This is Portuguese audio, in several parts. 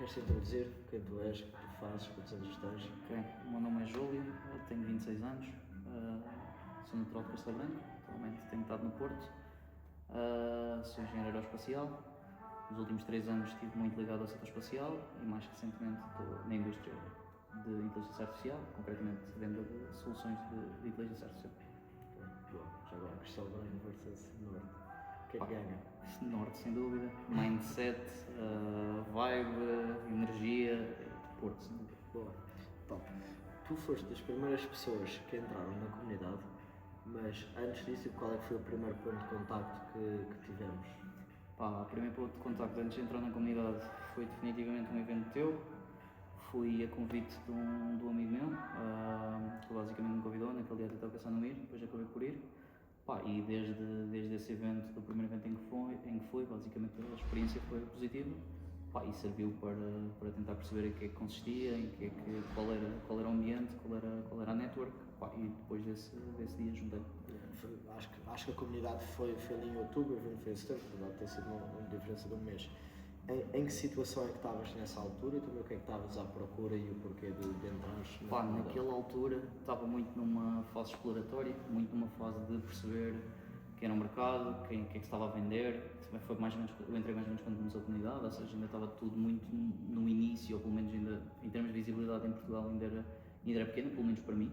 Queres te introduzir? Quem tu és, o que tu fazes, quantos anos tens? Ok, o meu nome é Júlio, eu tenho 26 anos, sou natural de Castelo Branco, atualmente tenho estado no Porto, sou engenheiro aeroespacial. Nos últimos 3 anos estive muito ligado ao setor espacial e mais recentemente estou na indústria de inteligência artificial, concretamente venda de soluções de inteligência artificial. Boa, já agora Castelo Branco versus Norte. O que é que ganha? Norte, sem dúvida, mindset, vibe, energia, Porto, sem dúvida. Boa, top. Tu foste das primeiras pessoas que entraram na comunidade, mas antes disso, qual é que foi o primeiro ponto de contacto que tivemos? O primeiro ponto de contacto antes de entrar na comunidade foi definitivamente um evento teu. Fui a convite de um amigo meu, que basicamente me convidou, naquele dia até estava pensando no ir, depois acabei por ir. E desde esse evento, do primeiro evento em que fui, basicamente a experiência foi positiva. E serviu para tentar perceber em que é que consistia, qual era o ambiente, qual era a network. E depois desse dia juntei. Acho que a comunidade foi ali em outubro, o evento foi em setembro, deve ter sido uma diferença de um mês. Em que situação é que estavas nessa altura e também o que é que estavas à procura e o porquê de entrares na comunidade? Naquela altura estava muito numa fase exploratória, muito numa fase de perceber quem era o mercado, quem é que estava a vender. Também foi mais ou menos, eu entrei mais ou menos quando começou a comunidade, ou seja, ainda estava tudo muito no início, ou pelo menos ainda em termos de visibilidade em Portugal ainda era pequena, pelo menos para mim.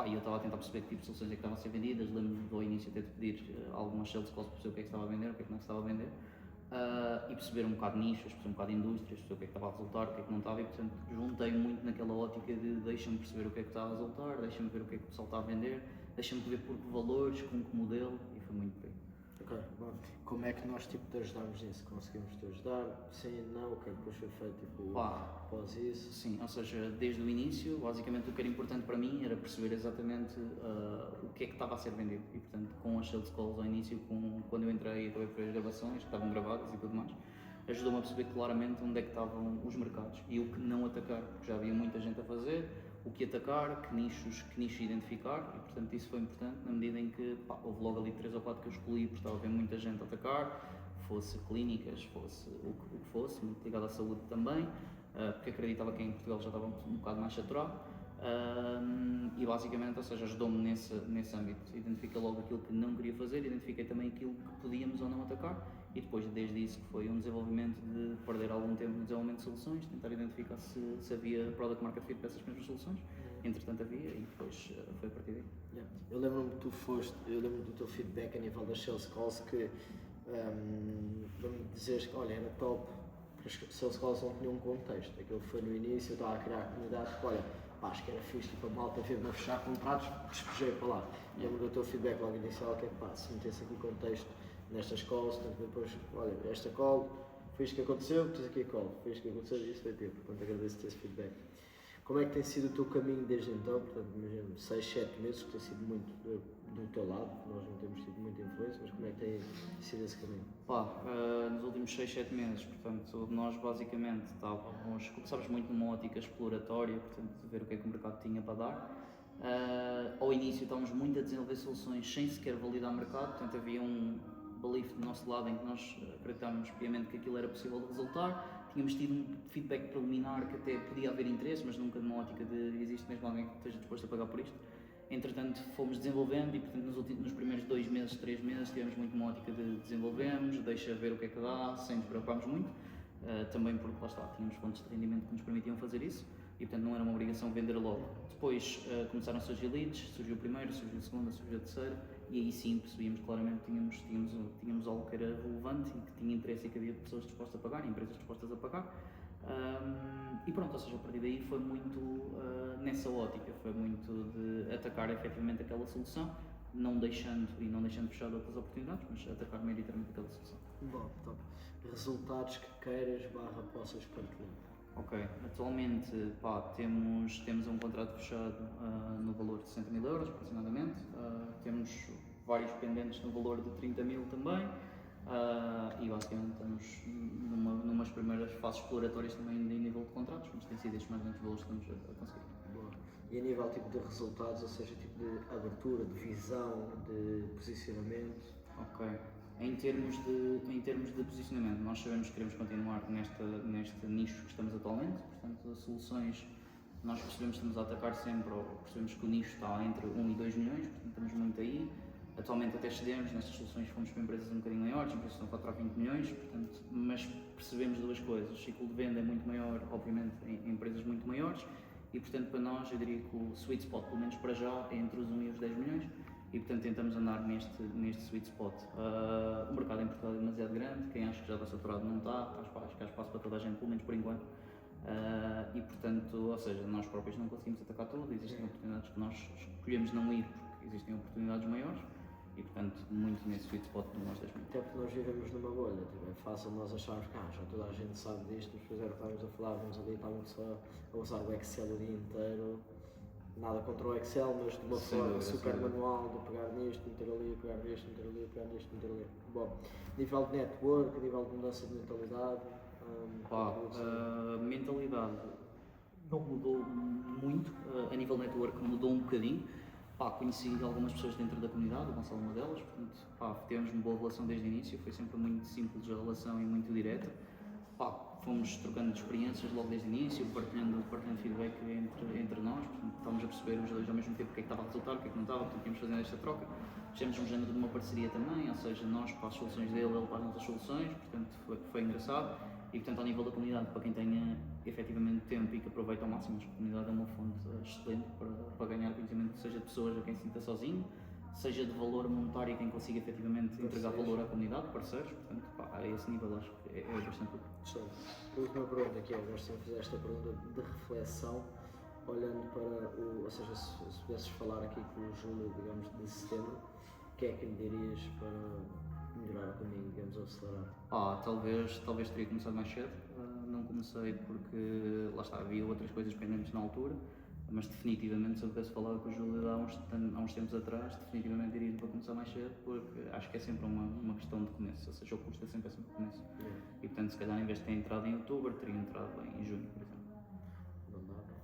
E eu estava a tentar perceber que tipo de soluções é que estavam a ser vendidas. Lembro-me do início até de pedir algumas sales calls para perceber o que é que estava a vender, o que é que não estava a vender. E perceber um bocado nichos, perceber um bocado de indústrias, perceber o que é que estava a resultar, o que é que não estava, e portanto juntei muito naquela ótica de deixa-me perceber o que é que está a resultar, deixa-me ver o que é que o pessoal está a vender, deixa-me ver por que valores, com que modelo, e foi muito bem. Ok, bom. Como é que nós te ajudamos nisso? Conseguimos te ajudar? Sim, não? O que é que depois foi feito após isso? Sim, ou seja, desde o início, basicamente o que era importante para mim era perceber exatamente o que é que estava a ser vendido e portanto com as sales calls ao início, quando eu entrei e acabei por as gravações, que estavam gravadas e tudo mais, ajudou-me a perceber claramente onde é que estavam os mercados e o que não atacar, porque já havia muita gente a fazer, o que atacar, que nichos identificar e portanto isso foi importante na medida em que houve logo ali 3 ou 4 que eu escolhi porque estava a ver muita gente a atacar, fosse clínicas, fosse o que fosse, muito ligado à saúde também, porque acreditava que em Portugal já estava um bocado mais saturado. E basicamente, ou seja, ajudou-me nesse âmbito. Identifiquei logo aquilo que não queria fazer, identifiquei também aquilo que podíamos ou não atacar e depois desde isso que foi um desenvolvimento de perder algum tempo no desenvolvimento de soluções, tentar identificar se havia product market fit para essas mesmas soluções, entretanto havia e depois foi a partir daí. Eu lembro-me do teu feedback a nível das sales calls que dizeres que olha, era top, as sales calls não tinham um contexto, aquilo foi no início, eu estava a criar a comunidade, olha, acho que era fixe, tipo, a malta ver-me a fechar contratos, despejei para lá. Lembro do teu feedback logo inicial, que é se metesse aqui contexto nestas calls, tanto depois, olha, esta call, foi isto que aconteceu, tens aqui a call, foi isto que aconteceu e isto foi tempo, portanto agradeço-te esse feedback. Como é que tem sido o teu caminho desde então? Portanto, imagino 6, 7 meses, que tem sido muito do teu lado, nós não temos tido muita influência, mas como é que tem sido esse caminho? Nos últimos 6, 7 meses, portanto, nós basicamente começámos muito numa ótica exploratória, portanto, de ver o que é que o mercado tinha para dar. Ao início estávamos muito a desenvolver soluções sem sequer validar o mercado, portanto havia um belief do nosso lado em que nós acreditávamos piamente que aquilo era possível de resultar. Tínhamos tido um feedback preliminar que até podia haver interesse, mas nunca numa ótica de existe mesmo alguém que esteja disposto a pagar por isto. Entretanto, fomos desenvolvendo e, portanto, nos primeiros 2 meses, 3 meses, tivemos muito uma ótica de desenvolvemos, deixa ver o que é que dá, sem nos preocuparmos muito. Também porque, lá está, tínhamos fontes de rendimento que nos permitiam fazer isso e, portanto, não era uma obrigação vender logo. Depois começaram a surgir leads, surgiu o primeiro, surgiu o segundo, surgiu o terceiro e aí sim percebíamos claramente que tínhamos algo que era relevante e que tinha interesse e que havia pessoas dispostas a pagar, empresas dispostas a pagar. E pronto, ou seja, a partir daí foi muito nessa ótica, foi muito de atacar efetivamente aquela solução, não deixando fechar outras oportunidades, mas atacar maioritariamente aquela solução. Bom, top. Resultados que queiras / possas partilhar. Ok, atualmente temos um contrato fechado no valor de 60 mil euros aproximadamente, temos vários pendentes no valor de 30 mil também e basicamente estamos numas primeiras fases exploratórias também em nível de contratos, mas tem sido estes mais grandes valores que estamos a conseguir. Boa. E a nível tipo de resultados, ou seja, tipo de abertura, de visão, de posicionamento? Ok. Em termos de posicionamento, nós sabemos que queremos continuar neste nicho que estamos atualmente, portanto, as soluções, nós percebemos que estamos a atacar sempre, ou percebemos que o nicho está entre 1 e 2 milhões, portanto, estamos muito aí. Atualmente até cedemos nestas soluções, fomos para empresas um bocadinho maiores, empresas que estão a faturar 20 milhões, portanto, mas percebemos duas coisas, o ciclo de venda é muito maior, obviamente, em empresas muito maiores, e portanto para nós eu diria que o sweet spot, pelo menos para já, é entre os 1 e os 10 milhões, e portanto tentamos andar neste sweet spot. O mercado em Portugal é demasiado grande, quem acha que já está saturado não está, acho que há espaço para toda a gente, pelo menos por enquanto. E portanto, ou seja, nós próprios não conseguimos atacar tudo, existem oportunidades que nós escolhemos não ir porque existem oportunidades maiores e portanto muito nesse sweet spot de nós 10 milhões. Até porque nós vivemos numa bolha, tipo, é fácil nós acharmos que já toda a gente sabe disto, depois era o que estávamos a falar, vamos ali, estávamos só a usar o Excel o dia inteiro, nada contra o Excel, mas de uma forma super manual, de pegar nisto, meter ali, pegar nisto, meter ali, pegar nisto, meter ali. Bom, nível de network, nível de mudança de mentalidade. Mentalidade não mudou muito, a nível network mudou um bocadinho. Conheci algumas pessoas dentro da comunidade, o Gonçalo é uma delas, portanto, tivemos uma boa relação desde o início, foi sempre muito simples a relação e muito direta. Fomos trocando de experiências logo desde o início, partilhando feedback entre nós, portanto, estávamos a perceber os dois ao mesmo tempo o que é que estava a resultar, o que é que não estava, portanto, íamos fazendo esta troca. Fizemos um género de uma parceria também, ou seja, nós para as soluções dele, ele para as nossas soluções, portanto, foi engraçado. E portanto, ao nível da comunidade, para quem tenha efetivamente tempo e que aproveita ao máximo, a comunidade é uma fonte excelente para ganhar conhecimento, seja de pessoas a quem se sinta sozinho, seja de valor monetário a quem consiga efetivamente entregar valor à comunidade, parceiros, portanto, a esse nível acho que é bastante útil. Excelente. A última pergunta que é, gosto sempre de fazer esta pergunta de reflexão, olhando para o, ou seja, se pudesses falar aqui com o Júlio, digamos, de setembro, o que é que lhe dirias para melhorar o caminho, digamos, ou acelerar? Talvez teria começado mais cedo, não comecei porque, lá está, havia outras coisas pendentes na altura, mas definitivamente se eu pudesse falar com o Júlio há uns tempos atrás, definitivamente diria para começar mais cedo, porque acho que é sempre uma questão de começo, ou seja, o custo é sempre de começo. E portanto, se calhar em vez de ter entrado em outubro, teria entrado em junho, por exemplo.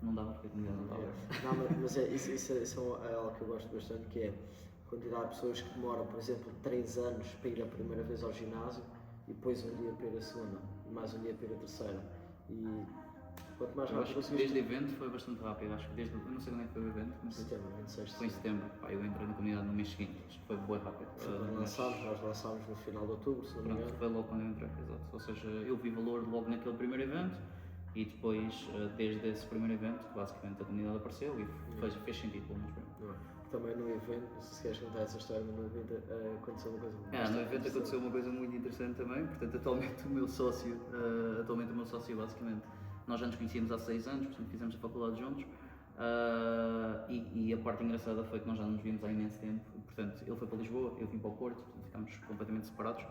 Não dava porque a comunidade não dava. Não, mas isso é algo que eu gosto bastante, que é a quantidade de pessoas que demoram, por exemplo, 3 anos para ir a primeira vez ao ginásio e depois um dia para ir a segunda, e mais um dia para ir a terceira. E quanto mais rápido conseguiste... Desde o evento foi bastante rápido, acho que eu não sei quando é que foi o evento, mas setembro, 26 foi em setembro. Eu entrei na comunidade no mês seguinte, acho que foi bem rápido. Nós lançámos no final de outubro, se não me engano. Foi logo quando eu entrei, exato. Ou seja, eu vi valor logo naquele primeiro evento e depois, desde esse primeiro evento, basicamente a comunidade apareceu e fez sentido pelo menos para mim. Também no evento, não sei se queres contar essa história, mas no evento aconteceu uma coisa muito no evento aconteceu uma coisa muito interessante também, portanto atualmente o meu sócio basicamente, nós já nos conhecíamos há 6 anos, portanto fizemos a faculdade juntos, e a parte engraçada foi que nós já nos vimos há imenso tempo, portanto ele foi para Lisboa, eu vim para o Porto, portanto ficámos completamente separados,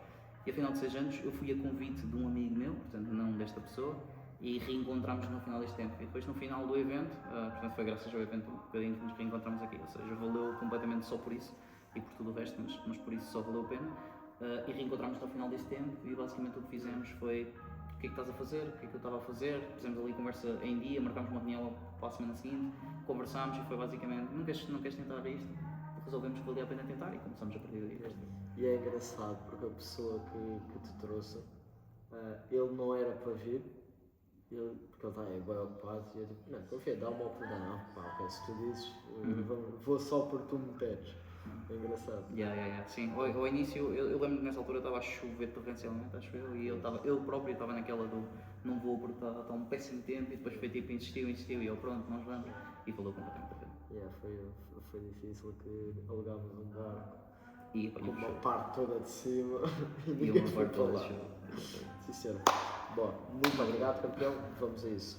e ao final de 6 anos eu fui a convite de um amigo meu, portanto não desta pessoa, e reencontramos no final deste tempo. E depois no final do evento, portanto foi graças ao evento um bocadinho que nos reencontramos aqui, ou seja, valeu completamente só por isso e por tudo o resto, mas por isso só valeu a pena. E reencontramos no final deste tempo e basicamente o que fizemos foi o que é que estás a fazer, o que é que eu estava a fazer, fizemos ali conversa em dia, marcámos uma reunião para a semana seguinte, conversámos e foi basicamente, não queres tentar isto? Resolvemos que valia a pena tentar e começamos a partir daí. E é engraçado porque a pessoa que te trouxe, ele não era para vir, porque ele está bem ocupado e eu tipo, não, confia, dá uma oportunidade, ok, se tu dizes, vou só por tu me meteres. É engraçado. Sim, ao início, eu lembro que nessa altura estava a chover torrencialmente, acho eu, e eu próprio estava naquela do não vou porque está um péssimo tempo, e depois foi tipo, insistiu, e eu pronto, nós vamos, e falou completamente a pena. Foi difícil que alugámos um barco com uma parte toda de cima e uma parte toda de baixo. Sim, senhor. Bom, muito obrigado, campeão, vamos a isso.